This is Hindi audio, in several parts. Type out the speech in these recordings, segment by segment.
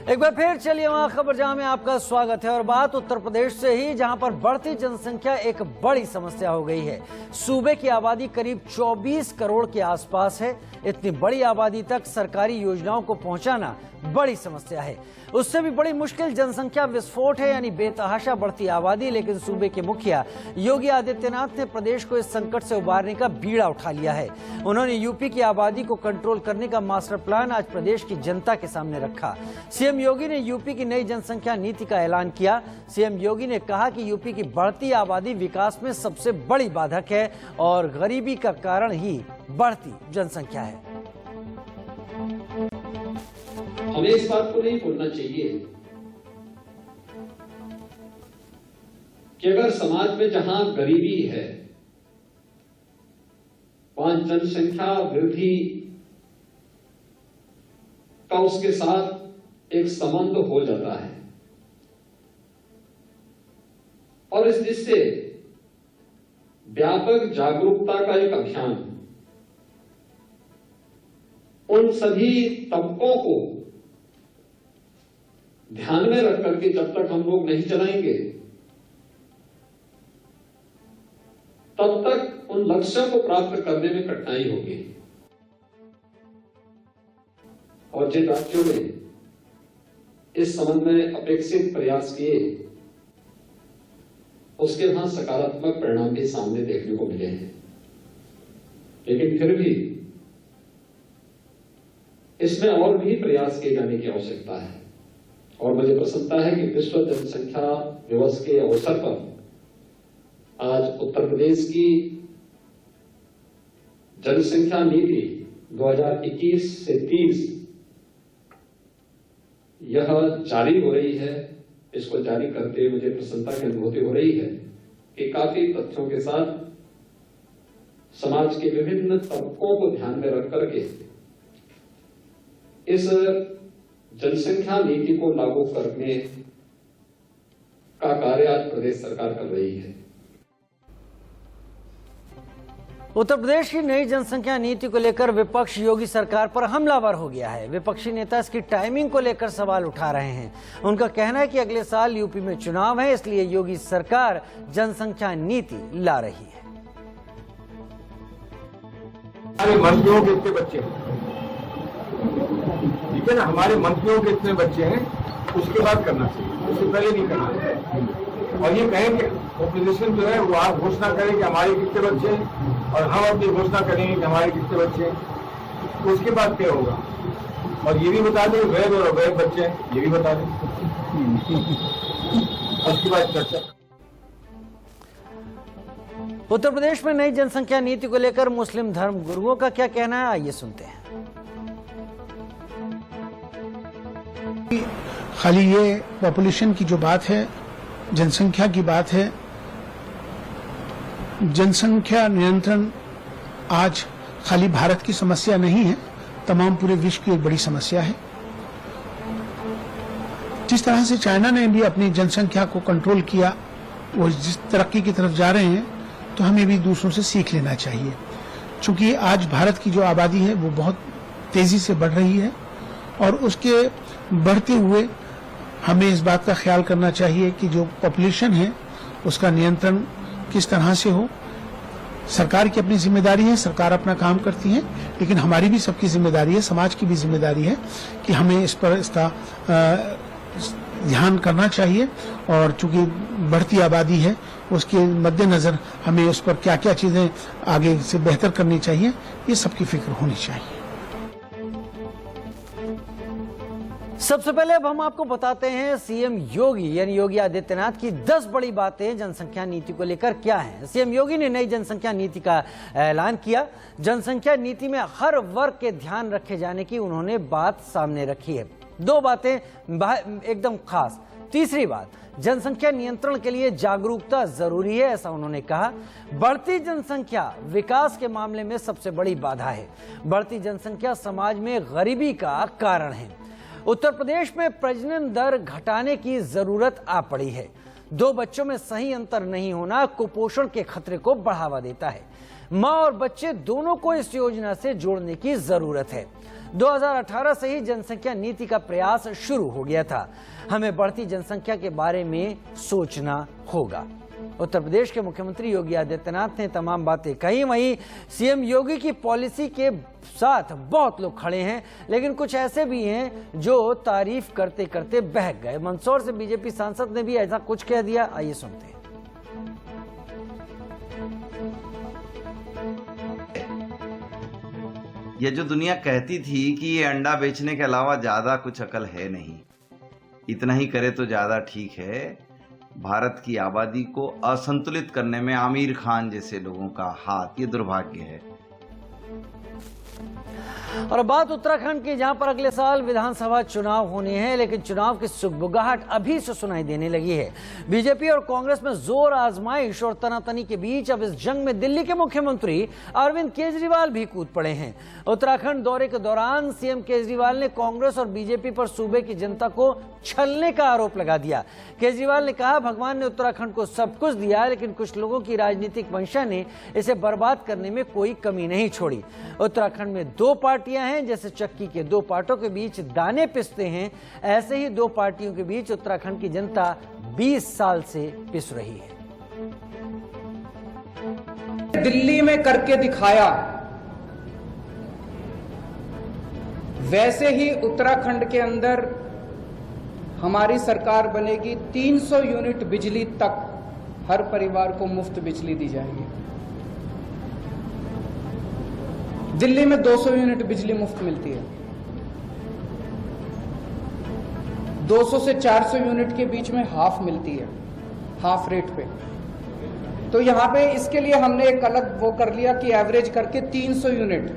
एक बार फिर चलिए वहां खबर जहां में आपका स्वागत है और बात उत्तर प्रदेश से ही, जहां पर बढ़ती जनसंख्या एक बड़ी समस्या हो गई है। सूबे की आबादी करीब 24 करोड़ के आसपास है। इतनी बड़ी आबादी तक सरकारी योजनाओं को पहुंचाना बड़ी समस्या है। उससे भी बड़ी मुश्किल जनसंख्या विस्फोट है, यानी बेतहाशा बढ़ती आबादी। लेकिन सूबे के मुखिया योगी आदित्यनाथ ने प्रदेश को इस संकट से उबारने का बीड़ा उठा लिया है। उन्होंने यूपी की आबादी को कंट्रोल करने का मास्टर प्लान आज प्रदेश की जनता के सामने रखा। सीएम योगी ने यूपी की नई जनसंख्या नीति का ऐलान किया। सीएम योगी ने कहा कि यूपी की बढ़ती आबादी विकास में सबसे बड़ी बाधक है और गरीबी का कारण ही बढ़ती जनसंख्या है। हमें इस बात को नहीं भूलना चाहिए कि अगर समाज में जहां गरीबी है, वहां जनसंख्या वृद्धि का उसके साथ एक संबंध हो जाता है और इस दृष्टि से व्यापक जागरूकता का एक अभियान उन सभी तबकों को ध्यान में रख करके जब तक हम लोग नहीं चलाएंगे, तब तक उन लक्ष्यों को प्राप्त करने में कठिनाई होगी। और जिन राज्यों ने इस संबंध में अपेक्षित प्रयास किए, उसके वहां सकारात्मक परिणाम भी सामने देखने को मिले हैं। लेकिन फिर भी इसमें और भी प्रयास किए जाने की आवश्यकता है। और मुझे प्रसन्नता है कि विश्व जनसंख्या दिवस के अवसर पर आज उत्तर प्रदेश की जनसंख्या नीति 2021 से 30 यह जारी हो रही है। इसको जारी करते हुए मुझे प्रसन्नता की अनुभूति हो रही है कि काफी तथ्यों के साथ समाज के विभिन्न तबकों को ध्यान में रख करके इस जनसंख्या नीति को लागू करने का कार्य आज प्रदेश सरकार कर रही है। उत्तर प्रदेश की नई जनसंख्या नीति को लेकर विपक्ष योगी सरकार पर हमलावर हो गया है। विपक्षी नेता इसकी टाइमिंग को लेकर सवाल उठा रहे हैं। उनका कहना है कि अगले साल यूपी में चुनाव है, इसलिए योगी सरकार जनसंख्या नीति ला रही है। हमारे मंत्रियों के इतने बच्चे हैं, ठीक है ना, हमारे मंत्रियों के इतने बच्चे हैं, उसके बाद करना चाहिए, उससे पहले नहीं करना चाहिए। और ये कहें कि ऑपोजिशन जो है वो आप घोषणा करें कि हमारे कितने बच्चे हैं और हम अपनी घोषणा करेंगे कि हमारे कितने बच्चे हैं, तो उसके बाद क्या होगा। और ये भी बता दें वैध और अवैध बच्चे हैं, ये भी बता दें, उसके बाद चर्चा। उत्तर प्रदेश में नई जनसंख्या नीति को लेकर मुस्लिम धर्म गुरुओं का क्या कहना है, आइए सुनते हैं। खाली ये पॉपुलेशन की जो बात है, जनसंख्या की बात है, जनसंख्या नियंत्रण आज खाली भारत की समस्या नहीं है, तमाम पूरे विश्व की एक बड़ी समस्या है। जिस तरह से चाइना ने भी अपनी जनसंख्या को कंट्रोल किया, वो जिस तरक्की की तरफ जा रहे हैं, तो हमें भी दूसरों से सीख लेना चाहिए। चूंकि आज भारत की जो आबादी है वो बहुत तेजी से बढ़ रही है और उसके बढ़ते हुए हमें इस बात का ख्याल करना चाहिए कि जो पॉपुलेशन है उसका नियंत्रण किस तरह से हो। सरकार की अपनी जिम्मेदारी है, सरकार अपना काम करती है, लेकिन हमारी भी सबकी जिम्मेदारी है, समाज की भी जिम्मेदारी है कि हमें इस पर इसका ध्यान करना चाहिए। और चूंकि बढ़ती आबादी है, उसके मद्देनजर हमें उस पर क्या क्या चीजें आगे से बेहतर करनी चाहिए, ये सबकी फिक्र होनी चाहिए। सबसे पहले अब हम आपको बताते हैं सीएम योगी यानी योगी आदित्यनाथ की 10 बड़ी बातें जनसंख्या नीति को लेकर क्या हैं। सीएम योगी ने नई जनसंख्या नीति का ऐलान किया। जनसंख्या नीति में हर वर्ग के ध्यान रखे जाने की उन्होंने बात सामने रखी है। 2 बातें एकदम खास। तीसरी बात, जनसंख्या नियंत्रण के लिए जागरूकता जरूरी है, ऐसा उन्होंने कहा। बढ़ती जनसंख्या विकास के मामले में सबसे बड़ी बाधा है। बढ़ती जनसंख्या समाज में गरीबी का कारण है। उत्तर प्रदेश में प्रजनन दर घटाने की जरूरत आ पड़ी है। 2 बच्चों में सही अंतर नहीं होना कुपोषण के खतरे को बढ़ावा देता है। मां और बच्चे दोनों को इस योजना से जोड़ने की जरूरत है। 2018 से ही जनसंख्या नीति का प्रयास शुरू हो गया था। हमें बढ़ती जनसंख्या के बारे में सोचना होगा। उत्तर प्रदेश के मुख्यमंत्री योगी आदित्यनाथ ने तमाम बातें कही। वहीं सीएम योगी की पॉलिसी के साथ बहुत लोग खड़े हैं, लेकिन कुछ ऐसे भी हैं जो तारीफ करते करते बहक गए। मंदसौर से बीजेपी सांसद ने भी ऐसा कुछ कह दिया, आइए सुनते हैं। ये जो दुनिया कहती थी कि ये अंडा बेचने के अलावा ज्यादा कुछ अकल है नहीं, इतना ही करे तो ज्यादा ठीक है। भारत की आबादी को असंतुलित करने में आमिर खान जैसे लोगों का हाथ, ये दुर्भाग्य है। और बात उत्तराखंड की, जहां पर अगले साल विधानसभा चुनाव होने हैं, लेकिन चुनाव की सुगबुगाहट अभी से सुनाई देने लगी है। बीजेपी और कांग्रेस में जोर आजमाइश और तनातनी के बीच अब इस जंग में दिल्ली के मुख्यमंत्री अरविंद केजरीवाल भी कूद पड़े हैं। उत्तराखंड दौरे के दौरान सीएम केजरीवाल ने कांग्रेस और बीजेपी पर सूबे की जनता को छलने का आरोप लगा दिया। केजरीवाल ने कहा, भगवान ने उत्तराखंड को सब कुछ दिया, लेकिन कुछ लोगों की राजनीतिक मंशा ने इसे बर्बाद करने में कोई कमी नहीं छोड़ी। उत्तराखंड में दो पार्टियां हैं, जैसे चक्की के दो पाटों के बीच दाने पिसते हैं, ऐसे ही दो पार्टियों के बीच उत्तराखंड की जनता 20 साल से पिस रही है। दिल्ली में करके दिखाया, वैसे ही उत्तराखंड के अंदर हमारी सरकार बनेगी। 300 यूनिट बिजली तक हर परिवार को मुफ्त बिजली दी जाएगी। दिल्ली में 200 यूनिट बिजली मुफ्त मिलती है। 200 से 400 यूनिट के बीच में हाफ मिलती है, हाफ रेट पे। तो यहां पे इसके लिए हमने एक अलग वो कर लिया कि एवरेज करके 300 यूनिट,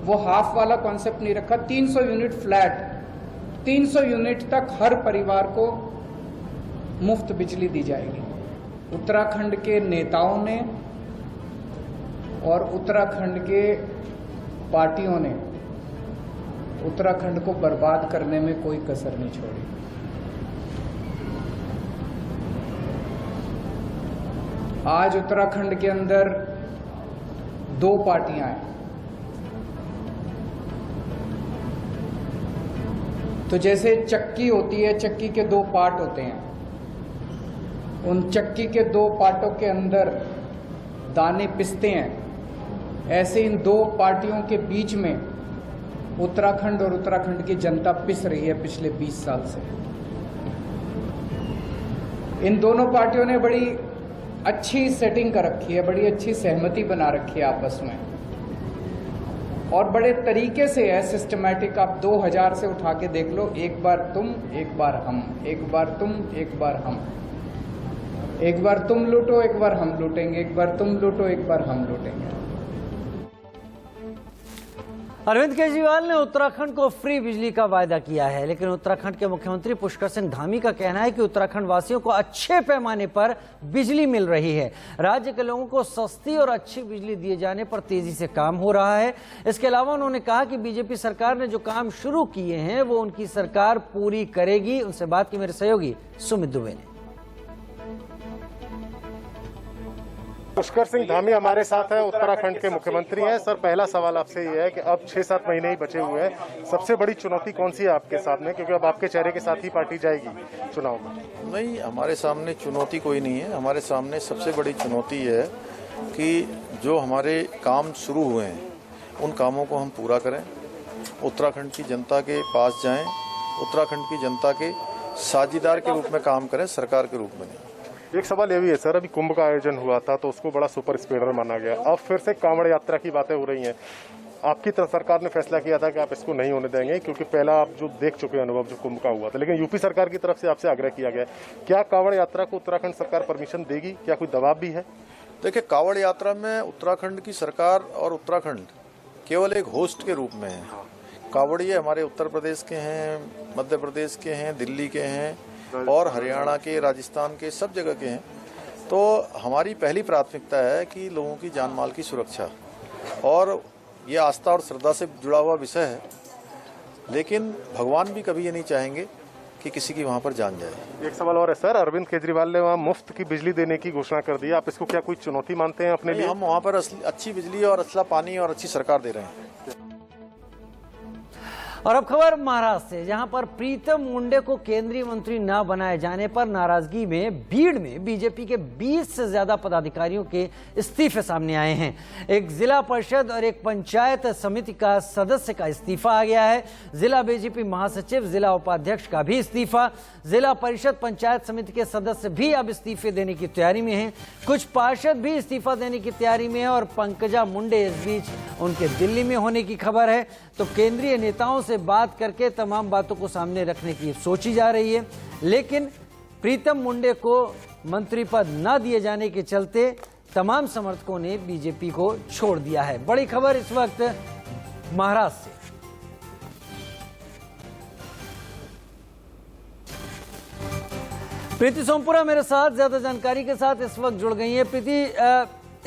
वो हाफ वाला कॉन्सेप्ट नहीं रखा, 300 यूनिट फ्लैट, 300 यूनिट तक हर परिवार को मुफ्त बिजली दी जाएगी। उत्तराखंड के नेताओं ने और उत्तराखंड के पार्टियों ने उत्तराखंड को बर्बाद करने में कोई कसर नहीं छोड़ी। आज उत्तराखंड के अंदर दो पार्टियां हैं। तो जैसे चक्की होती है, चक्की के दो पार्ट होते हैं, उन चक्की के दो पार्टों के अंदर दाने पिसते हैं, ऐसे इन दो पार्टियों के बीच में उत्तराखंड और उत्तराखंड की जनता पिस रही है पिछले 20 साल से। इन दोनों पार्टियों ने बड़ी अच्छी सेटिंग कर रखी है, बड़ी अच्छी सहमति बना रखी है आपस में, और बड़े तरीके से है, सिस्टमैटिक। आप 2000 से उठा के देख लो, एक बार तुम, एक बार हम, एक बार तुम, एक बार हम, एक बार तुम लूटो, एक बार हम लूटेंगे, एक बार तुम लूटो, एक बार हम लूटेंगे। अरविंद केजरीवाल ने उत्तराखंड को फ्री बिजली का वायदा किया है, लेकिन उत्तराखंड के मुख्यमंत्री पुष्कर सिंह धामी का कहना है कि उत्तराखंड वासियों को अच्छे पैमाने पर बिजली मिल रही है। राज्य के लोगों को सस्ती और अच्छी बिजली दिए जाने पर तेजी से काम हो रहा है। इसके अलावा उन्होंने कहा कि बीजेपी सरकार ने जो काम शुरू किए हैं वो उनकी सरकार पूरी करेगी। उनसे बात की मेरे सहयोगी सुमित दुबे ने। पुष्कर सिंह धामी हमारे साथ हैं, उत्तराखंड के मुख्यमंत्री हैं। सर, पहला सवाल आपसे ये है कि अब 6-7 महीने ही बचे हुए हैं, सबसे बड़ी चुनौती कौन सी है आपके सामने, क्योंकि अब आपके चेहरे के साथ ही पार्टी जाएगी चुनाव में? नहीं, हमारे सामने चुनौती कोई नहीं है। हमारे सामने सबसे बड़ी चुनौती है कि जो हमारे काम शुरू हुए हैं उन कामों को हम पूरा करें, उत्तराखंड की जनता के पास जाएं, उत्तराखंड की जनता के साझीदार के रूप में काम करें, सरकार के रूप में नहीं। एक सवाल ये भी है सर, अभी कुंभ का आयोजन हुआ था तो उसको बड़ा सुपर स्प्रेडर माना गया, अब फिर से कांवड़ यात्रा की बातें हो रही हैं। आपकी तरफ सरकार ने फैसला किया था कि आप इसको नहीं होने देंगे, क्योंकि पहला आप जो देख चुके अनुभव जो कुंभ का हुआ था, लेकिन यूपी सरकार की तरफ से आपसे आग्रह किया गया, क्या कांवड़ यात्रा को उत्तराखंड सरकार परमिशन देगी? क्या कोई दबाव भी है? देखिए, कांवड़ यात्रा में उत्तराखंड की सरकार और उत्तराखंड केवल एक होस्ट के रूप में है। कांवड़िए हमारे उत्तर प्रदेश के हैं, मध्य प्रदेश के हैं, दिल्ली के हैं और हरियाणा के, राजस्थान के, सब जगह के हैं। तो हमारी पहली प्राथमिकता है कि लोगों की जान माल की सुरक्षा, और ये आस्था और श्रद्धा से जुड़ा हुआ विषय है, लेकिन भगवान भी कभी ये नहीं चाहेंगे कि किसी की वहाँ पर जान जाए। एक सवाल और है सर, अरविंद केजरीवाल ने वहाँ मुफ्त की बिजली देने की घोषणा कर दी, आप इसको क्या कोई चुनौती मानते हैं अपने लिए? हम वहाँ पर अच्छी बिजली और अच्छा पानी और अच्छी सरकार दे रहे हैं। और अब खबर महाराष्ट्र से, जहां पर प्रीतम मुंडे को केंद्रीय मंत्री न बनाए जाने पर नाराजगी में भीड़ में बीजेपी के 20 से ज्यादा पदाधिकारियों के इस्तीफे सामने आए हैं। एक जिला परिषद और एक पंचायत समिति का सदस्य का इस्तीफा आ गया है। जिला बीजेपी महासचिव, जिला उपाध्यक्ष का भी इस्तीफा, जिला परिषद पंचायत समिति के सदस्य भी अब इस्तीफे देने की तैयारी में हैं। कुछ पार्षद भी इस्तीफा देने की तैयारी में है और पंकजा मुंडे इस बीच उनके दिल्ली में होने की खबर है। तो केंद्रीय नेताओं से बात करके तमाम बातों को सामने रखने की सोची जा रही है, लेकिन प्रीतम मुंडे को मंत्री पद न दिए जाने के चलते तमाम समर्थकों ने बीजेपी को छोड़ दिया है। बड़ी खबर इस वक्त महाराष्ट्र से। प्रीति सोमपुरा मेरे साथ ज्यादा जानकारी के साथ इस वक्त जुड़ गई है। प्रीति,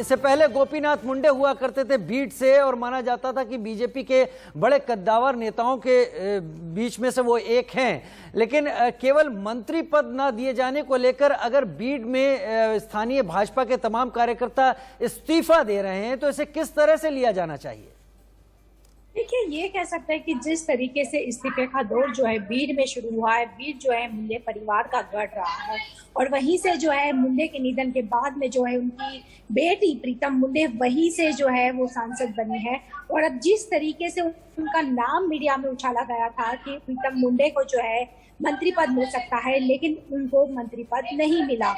इससे पहले गोपीनाथ मुंडे हुआ करते थे बीट से और माना जाता था कि बीजेपी के बड़े कद्दावर नेताओं के बीच में से वो एक हैं, लेकिन केवल मंत्री पद ना दिए जाने को लेकर अगर बीट में स्थानीय भाजपा के तमाम कार्यकर्ता इस्तीफा दे रहे हैं तो इसे किस तरह से लिया जाना चाहिए? देखिए, ये कह सकते हैं कि जिस तरीके से इस्तीफे का दौर जो है बीड में शुरू हुआ है, बीड जो है मुंडे परिवार का गढ़ रहा है और वहीं से जो है मुंडे के निधन के बाद में जो है उनकी बेटी प्रीतम मुंडे वहीं से जो है वो सांसद बनी है। और अब जिस तरीके से उनका नाम मीडिया में उछाला गया था कि प्रीतम मुंडे को जो है मंत्री पद मिल सकता है, लेकिन उनको मंत्री पद नहीं मिला।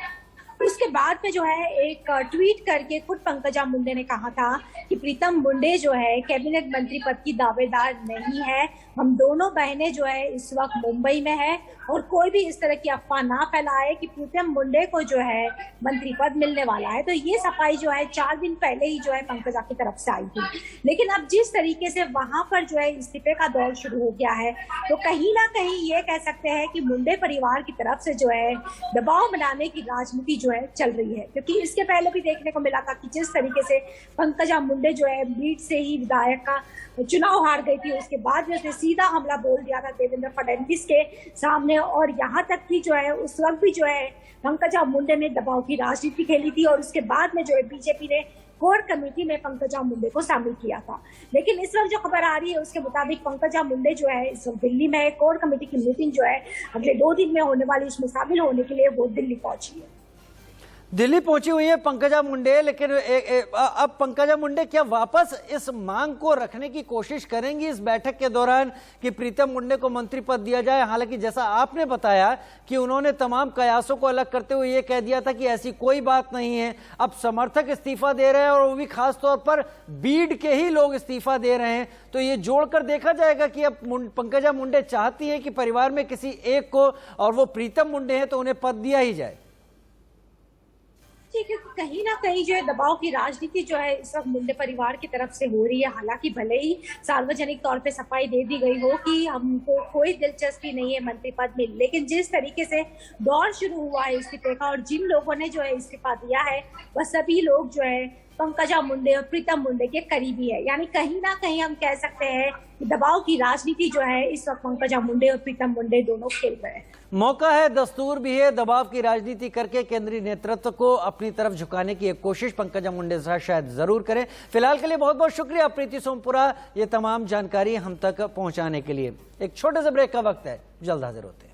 उसके बाद में जो है एक ट्वीट करके खुद पंकजा मुंडे ने कहा था कि प्रीतम मुंडे जो है कैबिनेट मंत्री पद की दावेदार नहीं है। हम दोनों बहनें जो है इस वक्त मुंबई में है और कोई भी इस तरह की अफवाह ना फैलाए कि प्रीतम मुंडे को जो है मंत्री पद मिलने वाला है। तो ये सफाई जो है 4 दिन पहले ही जो है पंकजा की तरफ से आई थी, लेकिन अब जिस तरीके से वहां पर जो है इस्तीफे का दौर शुरू हो गया है तो कहीं ना कहीं ये कह सकते हैं कि मुंडे परिवार की तरफ से जो है दबाव बनाने की राजनीति जो है चल रही है। क्योंकि इसके पहले भी देखने को मिला था कि जिस तरीके से पंकजा मुंडे जो है बीट से ही विधायक का चुनाव हार गई थी, उसके बाद में उसने सीधा हमला बोल दिया था देवेंद्र फडणवीस के सामने और यहाँ तक कि जो है उस वक्त भी जो है पंकजा मुंडे ने दबाव की राजनीति खेली थी और उसके बाद में जो है बीजेपी ने कोर कमेटी में पंकजा मुंडे को शामिल किया था। लेकिन इस वक्त जो खबर आ रही है उसके मुताबिक पंकजा मुंडे जो है इस वक्त दिल्ली में है। कोर कमेटी की मीटिंग जो है अगले 2 दिन में होने वाली, उसमें शामिल होने के लिए वो दिल्ली पहुंची है। दिल्ली पहुंची हुई है पंकजा मुंडे, लेकिन अब पंकजा मुंडे क्या वापस इस मांग को रखने की कोशिश करेंगी इस बैठक के दौरान कि प्रीतम मुंडे को मंत्री पद दिया जाए? हालांकि जैसा आपने बताया कि उन्होंने तमाम कयासों को अलग करते हुए ये कह दिया था कि ऐसी कोई बात नहीं है। अब समर्थक इस्तीफा दे रहे हैं और वो भी खास तौर पर बीड के ही लोग इस्तीफा दे रहे हैं, तो ये जोड़कर देखा जाएगा कि अब पंकजा मुंडे चाहती है कि परिवार में किसी एक को, और वो प्रीतम मुंडे हैं, तो उन्हें पद दिया ही जाए। ठीक है, कहीं ना कहीं जो है दबाव की राजनीति जो है इस वक्त मुंडे परिवार की तरफ से हो रही है। हालांकि भले ही सार्वजनिक तौर पे सफाई दे दी गई हो कि हमको कोई दिलचस्पी नहीं है मंत्री पद में, लेकिन जिस तरीके से दौर शुरू हुआ है इस्तीफे का और जिन लोगों ने जो है इस्तीफा दिया है वह सभी लोग जो है पंकजा मुंडे और प्रीतम मुंडे के करीबी है। यानी कहीं ना कहीं हम कह सकते हैं कि दबाव की राजनीति जो है इस वक्त पंकजा मुंडे और प्रीतम मुंडे दोनों खेल रहे हैं। मौका है, दस्तूर भी है, दबाव की राजनीति करके केंद्रीय नेतृत्व को अपनी तरफ झुकाने की एक कोशिश पंकजा मुंडे शायद जरूर करें। फिलहाल के लिए बहुत बहुत शुक्रिया प्रीति सोमपुरा, ये तमाम जानकारी हम तक पहुंचाने के लिए। एक छोटे से ब्रेक का वक्त है, जल्द हाजिर होते हैं।